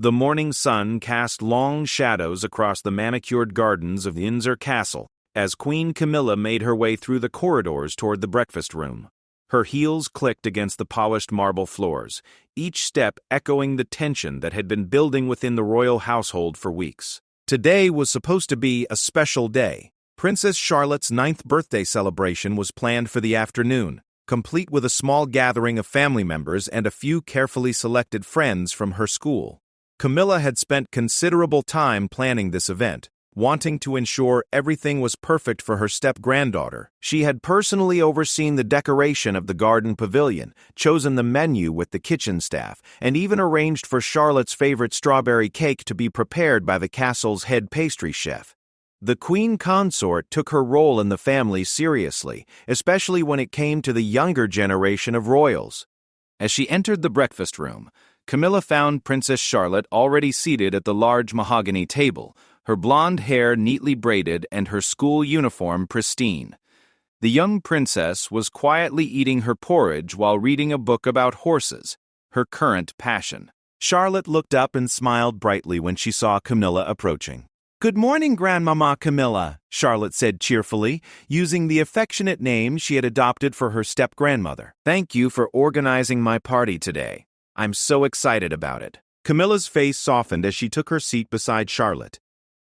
The morning sun cast long shadows across the manicured gardens of Windsor Castle as Queen Camilla made her way through the corridors toward the breakfast room. Her heels clicked against the polished marble floors, each step echoing the tension that had been building within the royal household for weeks. Today was supposed to be a special day. Princess Charlotte's 9th birthday celebration was planned for the afternoon, complete with a small gathering of family members and a few carefully selected friends from her school. Camilla had spent considerable time planning this event, wanting to ensure everything was perfect for her step-granddaughter. She had personally overseen the decoration of the garden pavilion, chosen the menu with the kitchen staff, and even arranged for Charlotte's favorite strawberry cake to be prepared by the castle's head pastry chef. The queen consort took her role in the family seriously, especially when it came to the younger generation of royals. As she entered the breakfast room, Camilla found Princess Charlotte already seated at the large mahogany table, her blonde hair neatly braided and her school uniform pristine. The young princess was quietly eating her porridge while reading a book about horses, her current passion. Charlotte looked up and smiled brightly when she saw Camilla approaching. "Good morning, Grandmama Camilla," Charlotte said cheerfully, using the affectionate name she had adopted for her step-grandmother. "Thank you for organizing my party today. I'm so excited about it." Camilla's face softened as she took her seat beside Charlotte.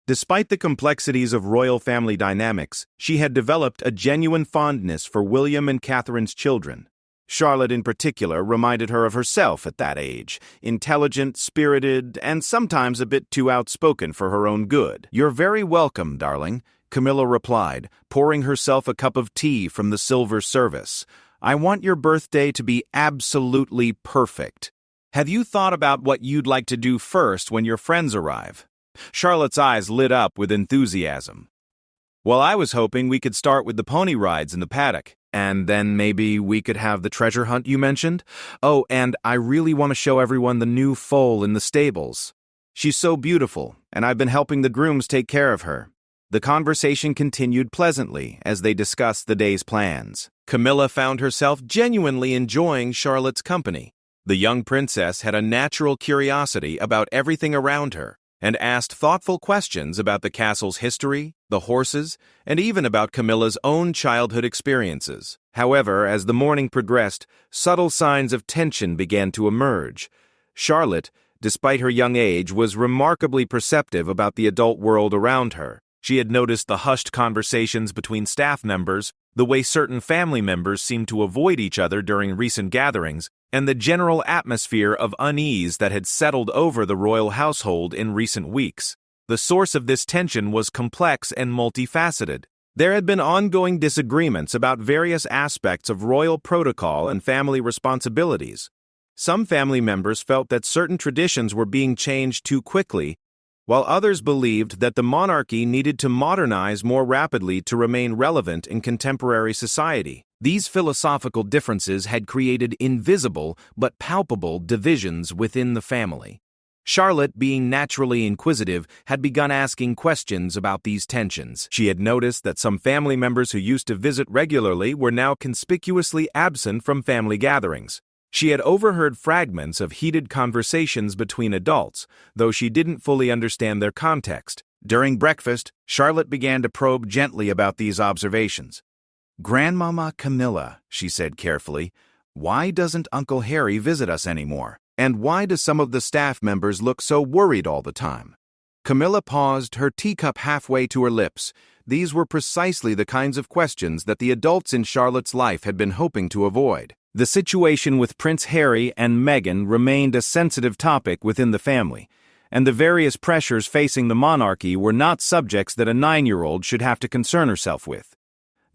Despite the complexities of royal family dynamics, she had developed a genuine fondness for William and Catherine's children. Charlotte in particular reminded her of herself at that age, intelligent, spirited, and sometimes a bit too outspoken for her own good. "You're very welcome, darling," Camilla replied, pouring herself a cup of tea from the silver service. "I want your birthday to be absolutely perfect. Have you thought about what you'd like to do first when your friends arrive?" Charlotte's eyes lit up with enthusiasm. "Well, I was hoping we could start with the pony rides in the paddock, and then maybe we could have the treasure hunt you mentioned. Oh, and I really want to show everyone the new foal in the stables. She's so beautiful, and I've been helping the grooms take care of her." The conversation continued pleasantly as they discussed the day's plans. Camilla found herself genuinely enjoying Charlotte's company. The young princess had a natural curiosity about everything around her, and asked thoughtful questions about the castle's history, the horses, and even about Camilla's own childhood experiences. However, as the morning progressed, subtle signs of tension began to emerge. Charlotte, despite her young age, was remarkably perceptive about the adult world around her. She had noticed the hushed conversations between staff members, the way certain family members seemed to avoid each other during recent gatherings, and the general atmosphere of unease that had settled over the royal household in recent weeks. The source of this tension was complex and multifaceted. There had been ongoing disagreements about various aspects of royal protocol and family responsibilities. Some family members felt that certain traditions were being changed too quickly, while others believed that the monarchy needed to modernize more rapidly to remain relevant in contemporary society. These philosophical differences had created invisible but palpable divisions within the family. Charlotte, being naturally inquisitive, had begun asking questions about these tensions. She had noticed that some family members who used to visit regularly were now conspicuously absent from family gatherings. She had overheard fragments of heated conversations between adults, though she didn't fully understand their context. During breakfast, Charlotte began to probe gently about these observations. "Grandmama Camilla," she said carefully, "why doesn't Uncle Harry visit us anymore? And why do some of the staff members look so worried all the time?" Camilla paused, her teacup halfway to her lips. These were precisely the kinds of questions that the adults in Charlotte's life had been hoping to avoid. The situation with Prince Harry and Meghan remained a sensitive topic within the family, and the various pressures facing the monarchy were not subjects that a 9-year-old should have to concern herself with.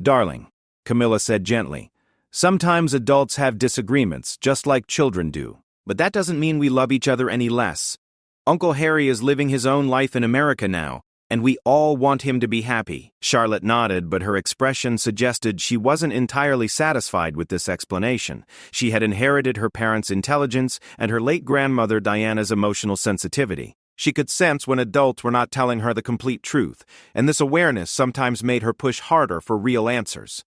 "Darling," Camilla said gently, "sometimes adults have disagreements, just like children do. But that doesn't mean we love each other any less. Uncle Harry is living his own life in America now, and we all want him to be happy." Charlotte nodded, but her expression suggested she wasn't entirely satisfied with this explanation. She had inherited her parents' intelligence and her late grandmother Diana's emotional sensitivity. She could sense when adults were not telling her the complete truth, and this awareness sometimes made her push harder for real answers.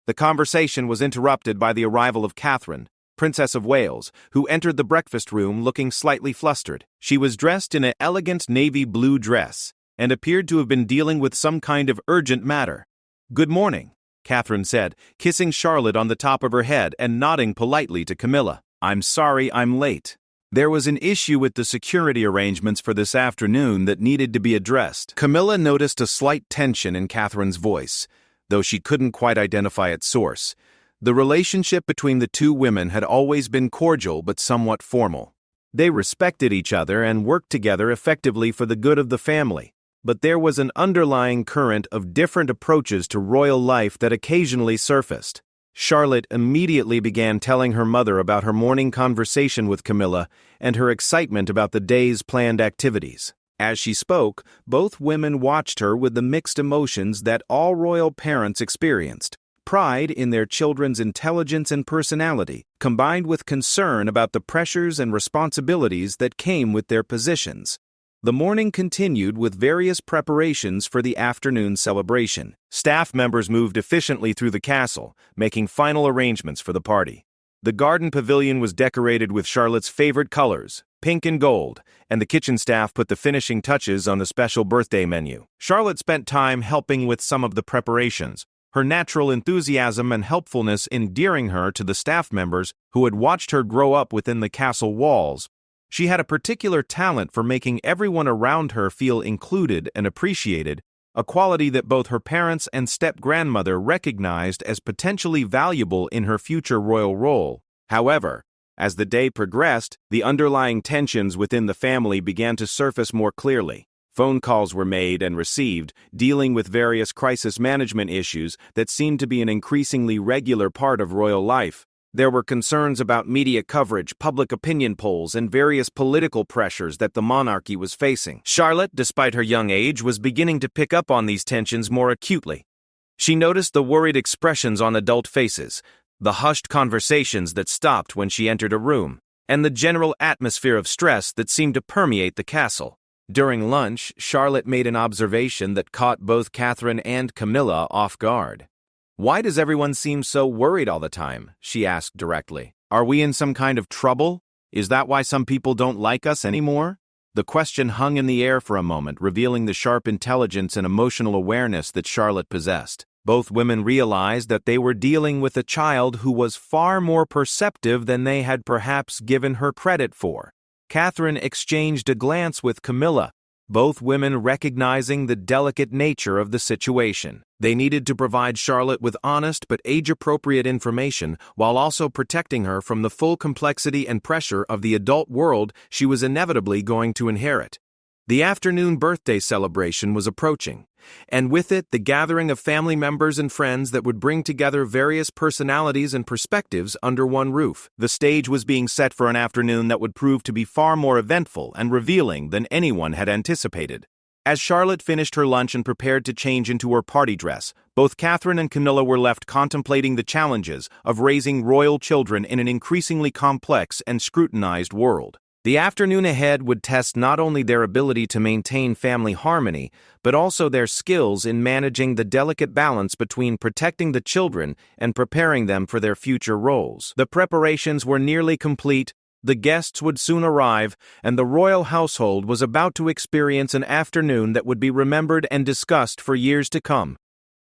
The conversation was interrupted by the arrival of Catherine, Princess of Wales, who entered the breakfast room looking slightly flustered. She was dressed in an elegant navy blue dress and appeared to have been dealing with some kind of urgent matter. "Good morning," Catherine said, kissing Charlotte on the top of her head and nodding politely to Camilla. "I'm sorry I'm late. There was an issue with the security arrangements for this afternoon that needed to be addressed." Camilla noticed a slight tension in Catherine's voice, though she couldn't quite identify its source. The relationship between the two women had always been cordial but somewhat formal. They respected each other and worked together effectively for the good of the family, but there was an underlying current of different approaches to royal life that occasionally surfaced. Charlotte immediately began telling her mother about her morning conversation with Camilla and her excitement about the day's planned activities. As she spoke, both women watched her with the mixed emotions that all royal parents experienced: pride in their children's intelligence and personality, combined with concern about the pressures and responsibilities that came with their positions. The morning continued with various preparations for the afternoon celebration. Staff members moved efficiently through the castle, making final arrangements for the party. The garden pavilion was decorated with Charlotte's favorite colors, pink and gold, and the kitchen staff put the finishing touches on the special birthday menu. Charlotte spent time helping with some of the preparations, her natural enthusiasm and helpfulness endearing her to the staff members who had watched her grow up within the castle walls. She had a particular talent for making everyone around her feel included and appreciated, a quality that both her parents and step-grandmother recognized as potentially valuable in her future royal role. However, as the day progressed, the underlying tensions within the family began to surface more clearly. Phone calls were made and received, dealing with various crisis management issues that seemed to be an increasingly regular part of royal life. There were concerns about media coverage, public opinion polls, and various political pressures that the monarchy was facing. Charlotte, despite her young age, was beginning to pick up on these tensions more acutely. She noticed the worried expressions on adult faces, the hushed conversations that stopped when she entered a room, and the general atmosphere of stress that seemed to permeate the castle. During lunch, Charlotte made an observation that caught both Catherine and Camilla off guard. "Why does everyone seem so worried all the time?" she asked directly. "Are we in some kind of trouble? Is that why some people don't like us anymore?" The question hung in the air for a moment, revealing the sharp intelligence and emotional awareness that Charlotte possessed. Both women realized that they were dealing with a child who was far more perceptive than they had perhaps given her credit for. Catherine exchanged a glance with Camilla, both women recognizing the delicate nature of the situation. They needed to provide Charlotte with honest but age-appropriate information while also protecting her from the full complexity and pressure of the adult world she was inevitably going to inherit. The afternoon birthday celebration was approaching, and with it the gathering of family members and friends that would bring together various personalities and perspectives under one roof. The stage was being set for an afternoon that would prove to be far more eventful and revealing than anyone had anticipated. As Charlotte finished her lunch and prepared to change into her party dress, both Catherine and Camilla were left contemplating the challenges of raising royal children in an increasingly complex and scrutinized world. The afternoon ahead would test not only their ability to maintain family harmony, but also their skills in managing the delicate balance between protecting the children and preparing them for their future roles. The preparations were nearly complete, the guests would soon arrive, and the royal household was about to experience an afternoon that would be remembered and discussed for years to come.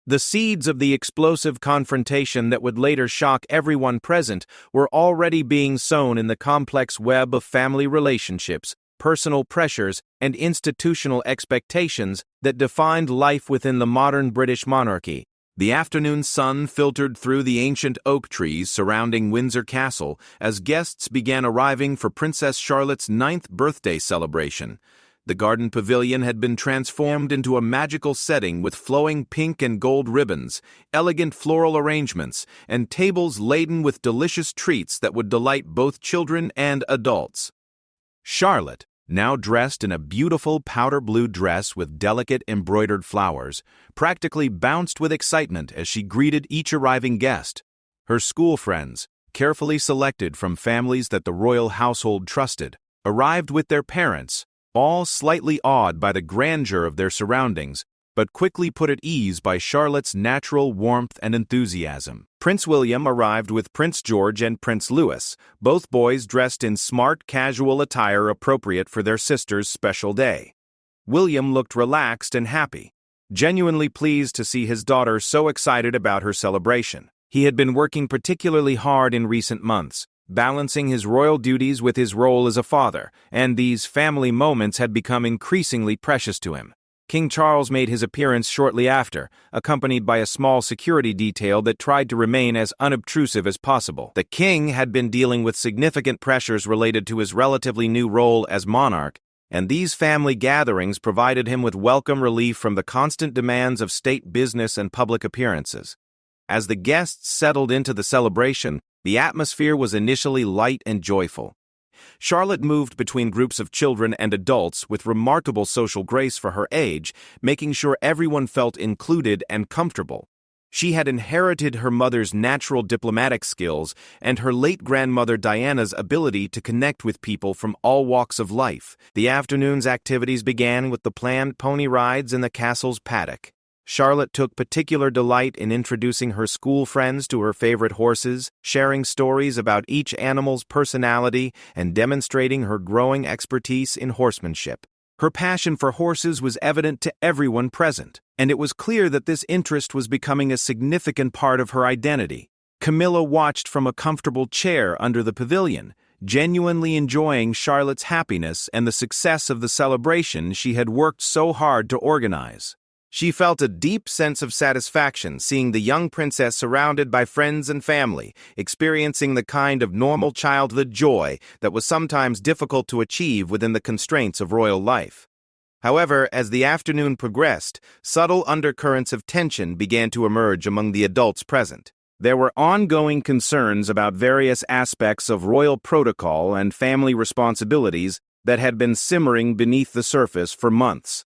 The seeds of the explosive confrontation that would later shock everyone present were already being sown in the complex web of family relationships, personal pressures, and institutional expectations that defined life within the modern British monarchy. The afternoon sun filtered through the ancient oak trees surrounding Windsor Castle as guests began arriving for Princess Charlotte's 9th birthday celebration. The garden pavilion had been transformed into a magical setting with flowing pink and gold ribbons, elegant floral arrangements, and tables laden with delicious treats that would delight both children and adults. Charlotte, now dressed in a beautiful powder blue dress with delicate embroidered flowers, practically bounced with excitement as she greeted each arriving guest. Her school friends, carefully selected from families that the royal household trusted, arrived with their parents, all slightly awed by the grandeur of their surroundings, but quickly put at ease by Charlotte's natural warmth and enthusiasm. Prince William arrived with Prince George and Prince Louis, both boys dressed in smart, casual attire appropriate for their sister's special day. William looked relaxed and happy, genuinely pleased to see his daughter so excited about her celebration. He had been working particularly hard in recent months, balancing his royal duties with his role as a father, and these family moments had become increasingly precious to him. King Charles made his appearance shortly after, accompanied by a small security detail that tried to remain as unobtrusive as possible. The king had been dealing with significant pressures related to his relatively new role as monarch, and these family gatherings provided him with welcome relief from the constant demands of state business and public appearances. As the guests settled into the celebration, the atmosphere was initially light and joyful. Charlotte moved between groups of children and adults with remarkable social grace for her age, making sure everyone felt included and comfortable. She had inherited her mother's natural diplomatic skills and her late grandmother Diana's ability to connect with people from all walks of life. The afternoon's activities began with the planned pony rides in the castle's paddock. Charlotte took particular delight in introducing her school friends to her favorite horses, sharing stories about each animal's personality, and demonstrating her growing expertise in horsemanship. Her passion for horses was evident to everyone present, and it was clear that this interest was becoming a significant part of her identity. Camilla watched from a comfortable chair under the pavilion, genuinely enjoying Charlotte's happiness and the success of the celebration she had worked so hard to organize. She felt a deep sense of satisfaction seeing the young princess surrounded by friends and family, experiencing the kind of normal childhood joy that was sometimes difficult to achieve within the constraints of royal life. However, as the afternoon progressed, subtle undercurrents of tension began to emerge among the adults present. There were ongoing concerns about various aspects of royal protocol and family responsibilities that had been simmering beneath the surface for months.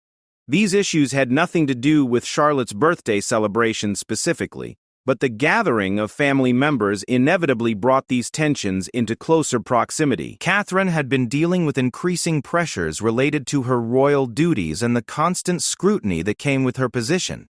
These issues had nothing to do with Charlotte's birthday celebration specifically, but the gathering of family members inevitably brought these tensions into closer proximity. Catherine had been dealing with increasing pressures related to her royal duties and the constant scrutiny that came with her position.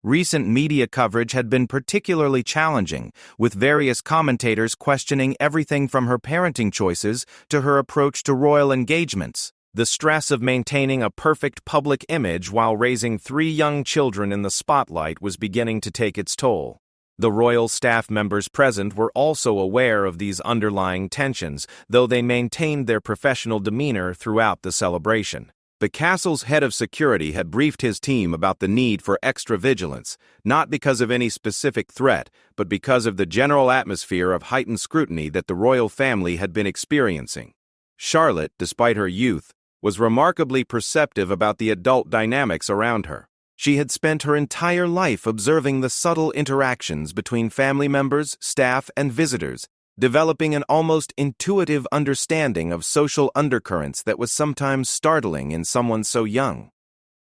Recent media coverage had been particularly challenging, with various commentators questioning everything from her parenting choices to her approach to royal engagements. The stress of maintaining a perfect public image while raising 3 young children in the spotlight was beginning to take its toll. The royal staff members present were also aware of these underlying tensions, though they maintained their professional demeanor throughout the celebration. The castle's head of security had briefed his team about the need for extra vigilance, not because of any specific threat, but because of the general atmosphere of heightened scrutiny that the royal family had been experiencing. Charlotte, despite her youth, was remarkably perceptive about the adult dynamics around her. She had spent her entire life observing the subtle interactions between family members, staff, and visitors, developing an almost intuitive understanding of social undercurrents that was sometimes startling in someone so young.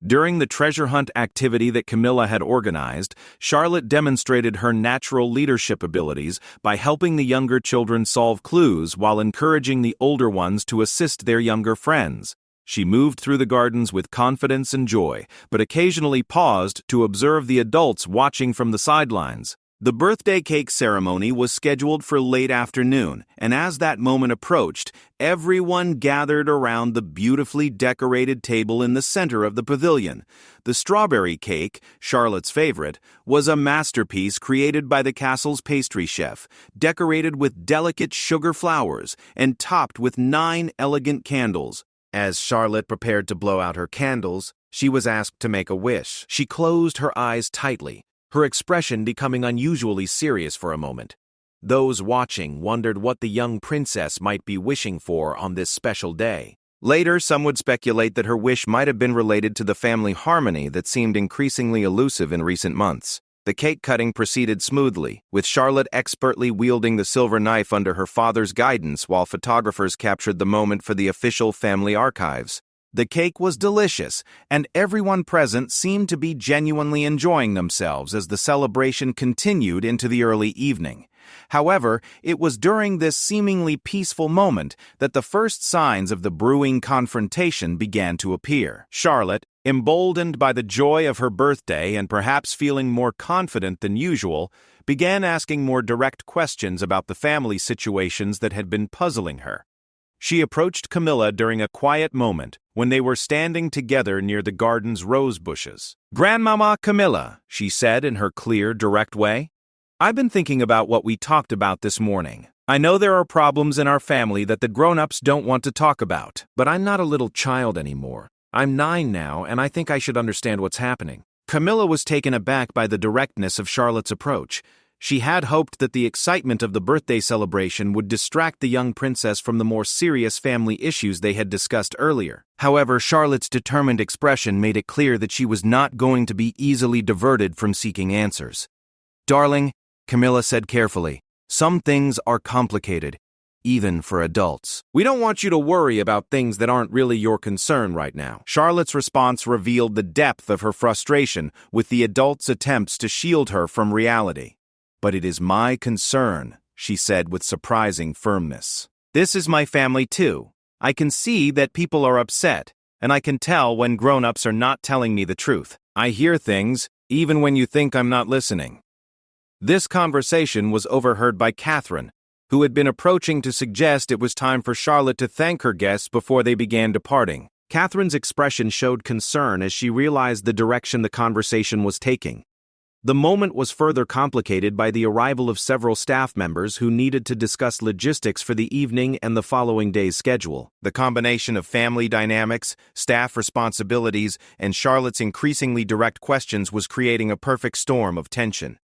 During the treasure hunt activity that Camilla had organized, Charlotte demonstrated her natural leadership abilities by helping the younger children solve clues while encouraging the older ones to assist their younger friends. She moved through the gardens with confidence and joy, but occasionally paused to observe the adults watching from the sidelines. The birthday cake ceremony was scheduled for late afternoon, and as that moment approached, everyone gathered around the beautifully decorated table in the center of the pavilion. The strawberry cake, Charlotte's favorite, was a masterpiece created by the castle's pastry chef, decorated with delicate sugar flowers and topped with 9 elegant candles. As Charlotte prepared to blow out her candles, she was asked to make a wish. She closed her eyes tightly, her expression becoming unusually serious for a moment. Those watching wondered what the young princess might be wishing for on this special day. Later, some would speculate that her wish might have been related to the family harmony that seemed increasingly elusive in recent months. The cake cutting proceeded smoothly, with Charlotte expertly wielding the silver knife under her father's guidance while photographers captured the moment for the official family archives. The cake was delicious, and everyone present seemed to be genuinely enjoying themselves as the celebration continued into the early evening. However, it was during this seemingly peaceful moment that the first signs of the brewing confrontation began to appear. Charlotte, emboldened by the joy of her birthday and perhaps feeling more confident than usual, began asking more direct questions about the family situations that had been puzzling her. She approached Camilla during a quiet moment when they were standing together near the garden's rose bushes. "Grandmama Camilla," she said in her clear, direct way, "I've been thinking about what we talked about this morning. I know there are problems in our family that the grown-ups don't want to talk about, but I'm not a little child anymore. I'm 9 now, and I think I should understand what's happening." Camilla was taken aback by the directness of Charlotte's approach. She had hoped that the excitement of the birthday celebration would distract the young princess from the more serious family issues they had discussed earlier. However, Charlotte's determined expression made it clear that she was not going to be easily diverted from seeking answers. "Darling," Camilla said carefully, "some things are complicated, even for adults. We don't want you to worry about things that aren't really your concern right now." Charlotte's response revealed the depth of her frustration with the adults' attempts to shield her from reality. "But it is my concern," she said with surprising firmness. "This is my family too. I can see that people are upset, and I can tell when grown-ups are not telling me the truth. I hear things, even when you think I'm not listening." This conversation was overheard by Catherine, who had been approaching to suggest it was time for Charlotte to thank her guests before they began departing. Catherine's expression showed concern as she realized the direction the conversation was taking. The moment was further complicated by the arrival of several staff members who needed to discuss logistics for the evening and the following day's schedule. The combination of family dynamics, staff responsibilities, and Charlotte's increasingly direct questions was creating a perfect storm of tension.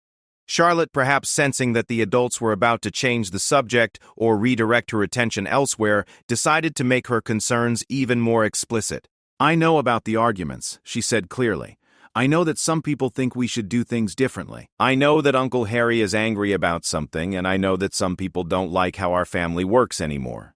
Charlotte, perhaps sensing that the adults were about to change the subject or redirect her attention elsewhere, decided to make her concerns even more explicit. "I know about the arguments," she said clearly. "I know that some people think we should do things differently. I know that Uncle Harry is angry about something, and I know that some people don't like how our family works anymore."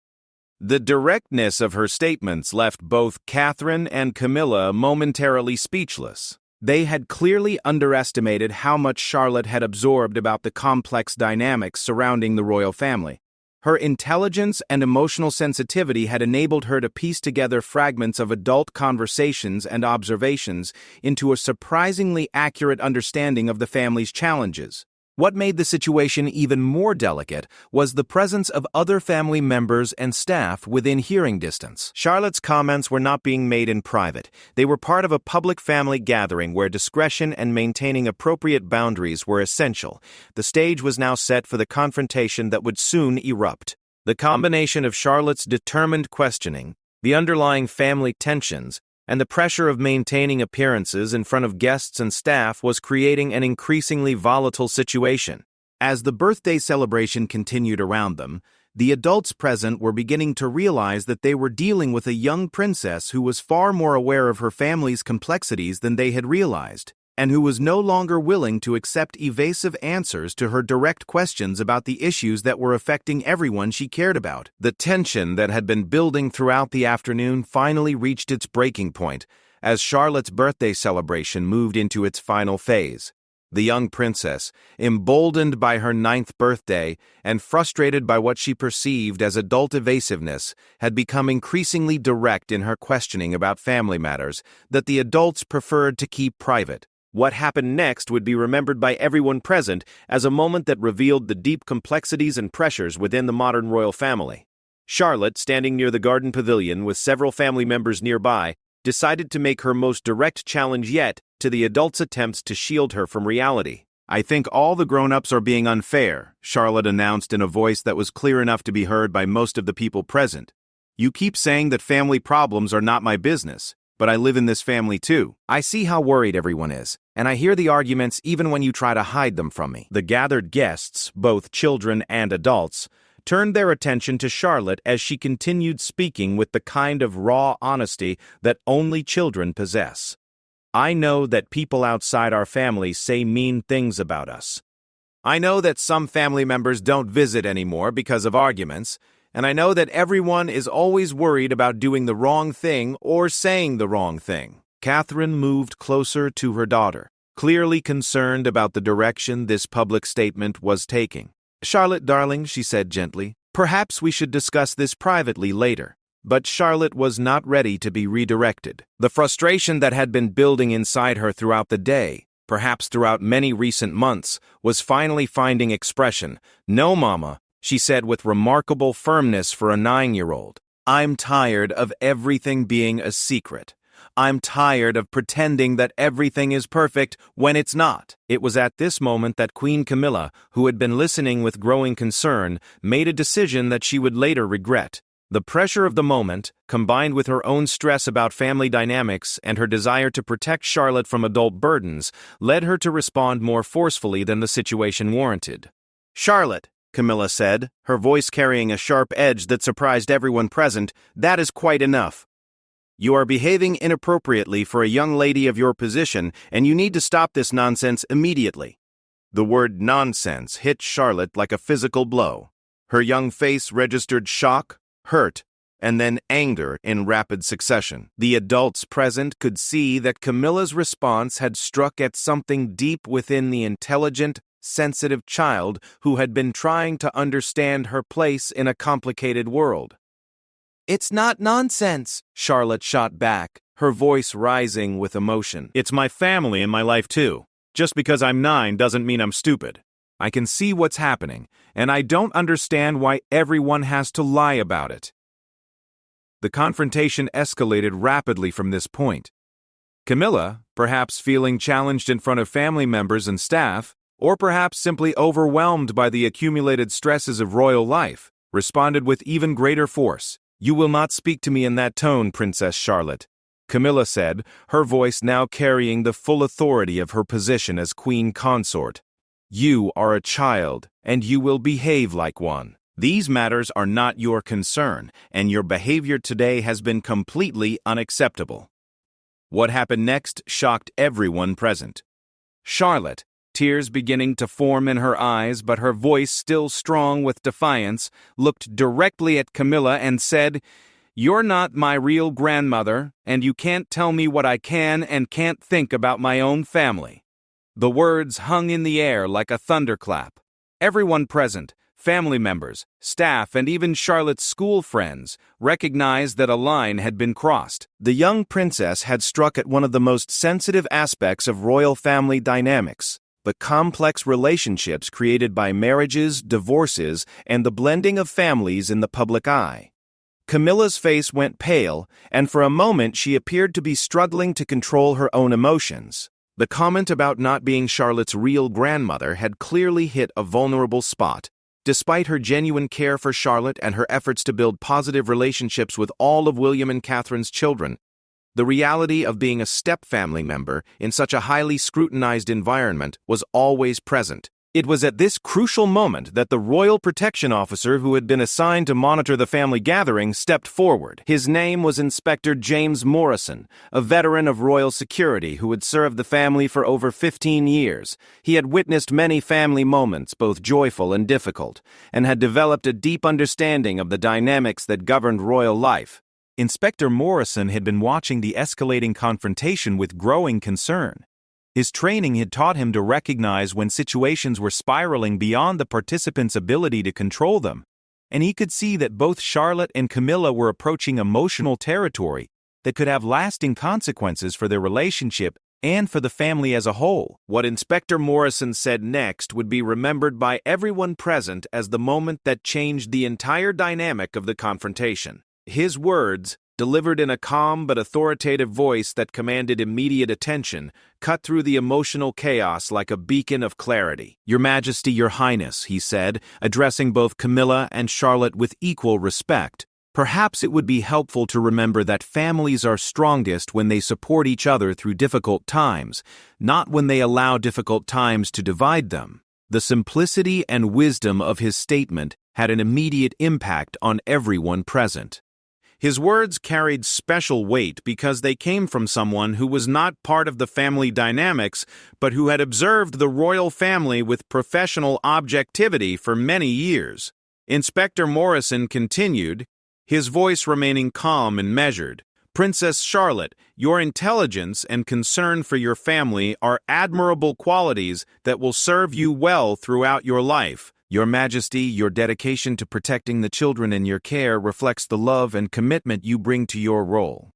The directness of her statements left both Catherine and Camilla momentarily speechless. They had clearly underestimated how much Charlotte had absorbed about the complex dynamics surrounding the royal family. Her intelligence and emotional sensitivity had enabled her to piece together fragments of adult conversations and observations into a surprisingly accurate understanding of the family's challenges. What made the situation even more delicate was the presence of other family members and staff within hearing distance. Charlotte's comments were not being made in private. They were part of a public family gathering where discretion and maintaining appropriate boundaries were essential. The stage was now set for the confrontation that would soon erupt. The combination of Charlotte's determined questioning, the underlying family tensions, and the pressure of maintaining appearances in front of guests and staff was creating an increasingly volatile situation. As the birthday celebration continued around them, the adults present were beginning to realize that they were dealing with a young princess who was far more aware of her family's complexities than they had realized, and who was no longer willing to accept evasive answers to her direct questions about the issues that were affecting everyone she cared about. The tension that had been building throughout the afternoon finally reached its breaking point as Charlotte's birthday celebration moved into its final phase. The young princess, emboldened by her 9th birthday and frustrated by what she perceived as adult evasiveness, had become increasingly direct in her questioning about family matters that the adults preferred to keep private. What happened next would be remembered by everyone present as a moment that revealed the deep complexities and pressures within the modern royal family. Charlotte, standing near the garden pavilion with several family members nearby, decided to make her most direct challenge yet to the adults' attempts to shield her from reality. "I think all the grown-ups are being unfair," Charlotte announced in a voice that was clear enough to be heard by most of the people present. "You keep saying that family problems are not my business, but I live in this family too. I see how worried everyone is, and I hear the arguments even when you try to hide them from me." The gathered guests, both children and adults, turned their attention to Charlotte as she continued speaking with the kind of raw honesty that only children possess. "I know that people outside our family say mean things about us. I know that some family members don't visit anymore because of arguments, and I know that everyone is always worried about doing the wrong thing or saying the wrong thing." Catherine moved closer to her daughter, clearly concerned about the direction this public statement was taking. "Charlotte, darling," she said gently, "perhaps we should discuss this privately later. But Charlotte was not ready to be redirected. The frustration that had been building inside her throughout the day, perhaps throughout many recent months, was finally finding expression. "No, Mama," she said with remarkable firmness for a 9-year-old. "I'm tired of everything being a secret. I'm tired of pretending that everything is perfect when it's not." It was at this moment that Queen Camilla, who had been listening with growing concern, made a decision that she would later regret. The pressure of the moment, combined with her own stress about family dynamics and her desire to protect Charlotte from adult burdens, led her to respond more forcefully than the situation warranted. "Charlotte," Camilla said, her voice carrying a sharp edge that surprised everyone present, "that is quite enough. You are behaving inappropriately for a young lady of your position, and you need to stop this nonsense immediately." The word nonsense hit Charlotte like a physical blow. Her young face registered shock, hurt, and then anger in rapid succession. The adults present could see that Camilla's response had struck at something deep within the intelligent, sensitive child who had been trying to understand her place in a complicated world. "It's not nonsense," Charlotte shot back, her voice rising with emotion. "It's my family and my life too. Just because I'm 9 doesn't mean I'm stupid. I can see what's happening, and I don't understand why everyone has to lie about it." The confrontation escalated rapidly from this point. Camilla, perhaps feeling challenged in front of family members and staff, or perhaps simply overwhelmed by the accumulated stresses of royal life, responded with even greater force. "You will not speak to me in that tone, Princess Charlotte," Camilla said, her voice now carrying the full authority of her position as queen consort. "You are a child, and you will behave like one. These matters are not your concern, and your behavior today has been completely unacceptable." What happened next shocked everyone present. Charlotte, tears beginning to form in her eyes but her voice still strong with defiance, looked directly at Camilla and said, "You're not my real grandmother, and you can't tell me what I can and can't think about my own family." The words hung in the air like a thunderclap. Everyone present, family members, staff, and even Charlotte's school friends, recognized that a line had been crossed. The young princess had struck at one of the most sensitive aspects of royal family dynamics: the complex relationships created by marriages, divorces, and the blending of families in the public eye. Camilla's face went pale, and for a moment she appeared to be struggling to control her own emotions. The comment about not being Charlotte's real grandmother had clearly hit a vulnerable spot. Despite her genuine care for Charlotte and her efforts to build positive relationships with all of William and Catherine's children, the reality of being a step-family member in such a highly scrutinized environment was always present. It was at this crucial moment that the royal protection officer who had been assigned to monitor the family gathering stepped forward. His name was Inspector James Morrison, a veteran of royal security who had served the family for over 15 years. He had witnessed many family moments, both joyful and difficult, and had developed a deep understanding of the dynamics that governed royal life. Inspector Morrison had been watching the escalating confrontation with growing concern. His training had taught him to recognize when situations were spiraling beyond the participants' ability to control them, and he could see that both Charlotte and Camilla were approaching emotional territory that could have lasting consequences for their relationship and for the family as a whole. What Inspector Morrison said next would be remembered by everyone present as the moment that changed the entire dynamic of the confrontation. His words, delivered in a calm but authoritative voice that commanded immediate attention, cut through the emotional chaos like a beacon of clarity. "Your Majesty, Your Highness," he said, addressing both Camilla and Charlotte with equal respect. "Perhaps it would be helpful to remember that families are strongest when they support each other through difficult times, not when they allow difficult times to divide them." The simplicity and wisdom of his statement had an immediate impact on everyone present. His words carried special weight because they came from someone who was not part of the family dynamics, but who had observed the royal family with professional objectivity for many years. Inspector Morrison continued, his voice remaining calm and measured. "Princess Charlotte, your intelligence and concern for your family are admirable qualities that will serve you well throughout your life. Your Majesty, your dedication to protecting the children in your care reflects the love and commitment you bring to your role."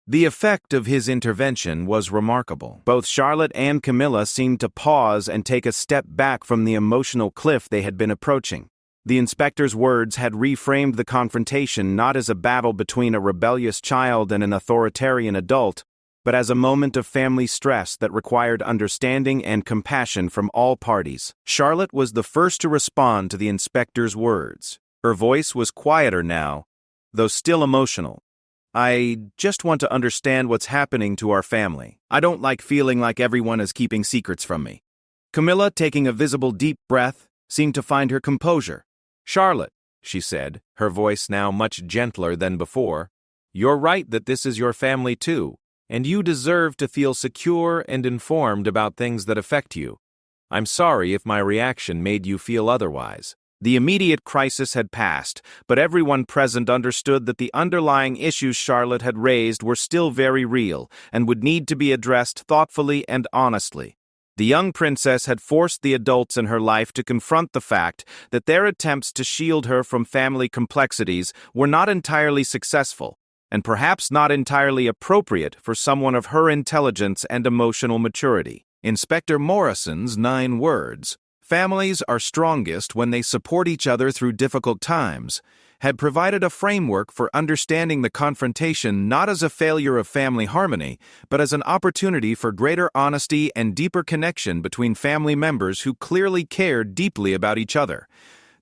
The effect of his intervention was remarkable. Both Charlotte and Camilla seemed to pause and take a step back from the emotional cliff they had been approaching. The inspector's words had reframed the confrontation not as a battle between a rebellious child and an authoritarian adult, but as a moment of family stress that required understanding and compassion from all parties. Charlotte was the first to respond to the inspector's words. Her voice was quieter now, though still emotional. "I just want to understand what's happening to our family. I don't like feeling like everyone is keeping secrets from me." Camilla, taking a visible deep breath, seemed to find her composure. "Charlotte," she said, her voice now much gentler than before, "you're right that this is your family too, and you deserve to feel secure and informed about things that affect you. I'm sorry if my reaction made you feel otherwise." The immediate crisis had passed, but everyone present understood that the underlying issues Charlotte had raised were still very real and would need to be addressed thoughtfully and honestly. The young princess had forced the adults in her life to confront the fact that their attempts to shield her from family complexities were not entirely successful, and perhaps not entirely appropriate for someone of her intelligence and emotional maturity. Inspector Morrison's 9 words, "Families are strongest when they support each other through difficult times," had provided a framework for understanding the confrontation not as a failure of family harmony, but as an opportunity for greater honesty and deeper connection between family members who clearly cared deeply about each other.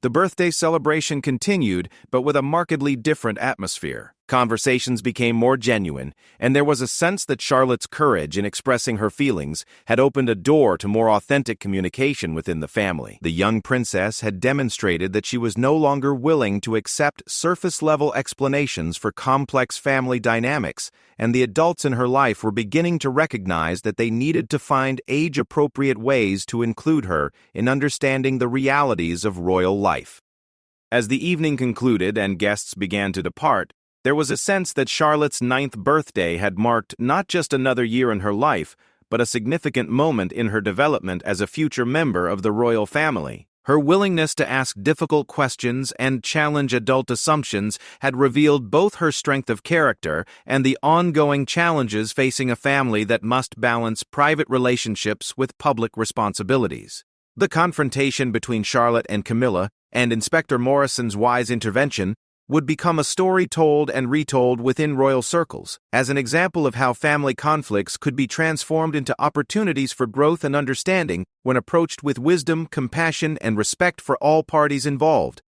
The birthday celebration continued, but with a markedly different atmosphere. Conversations became more genuine, and there was a sense that Charlotte's courage in expressing her feelings had opened a door to more authentic communication within the family. The young princess had demonstrated that she was no longer willing to accept surface-level explanations for complex family dynamics, and the adults in her life were beginning to recognize that they needed to find age-appropriate ways to include her in understanding the realities of royal life. As the evening concluded and guests began to depart, there was a sense that Charlotte's 9th birthday had marked not just another year in her life, but a significant moment in her development as a future member of the royal family. Her willingness to ask difficult questions and challenge adult assumptions had revealed both her strength of character and the ongoing challenges facing a family that must balance private relationships with public responsibilities. The confrontation between Charlotte and Camilla, and Inspector Morrison's wise intervention, would become a story told and retold within royal circles, as an example of how family conflicts could be transformed into opportunities for growth and understanding when approached with wisdom, compassion, and respect for all parties involved.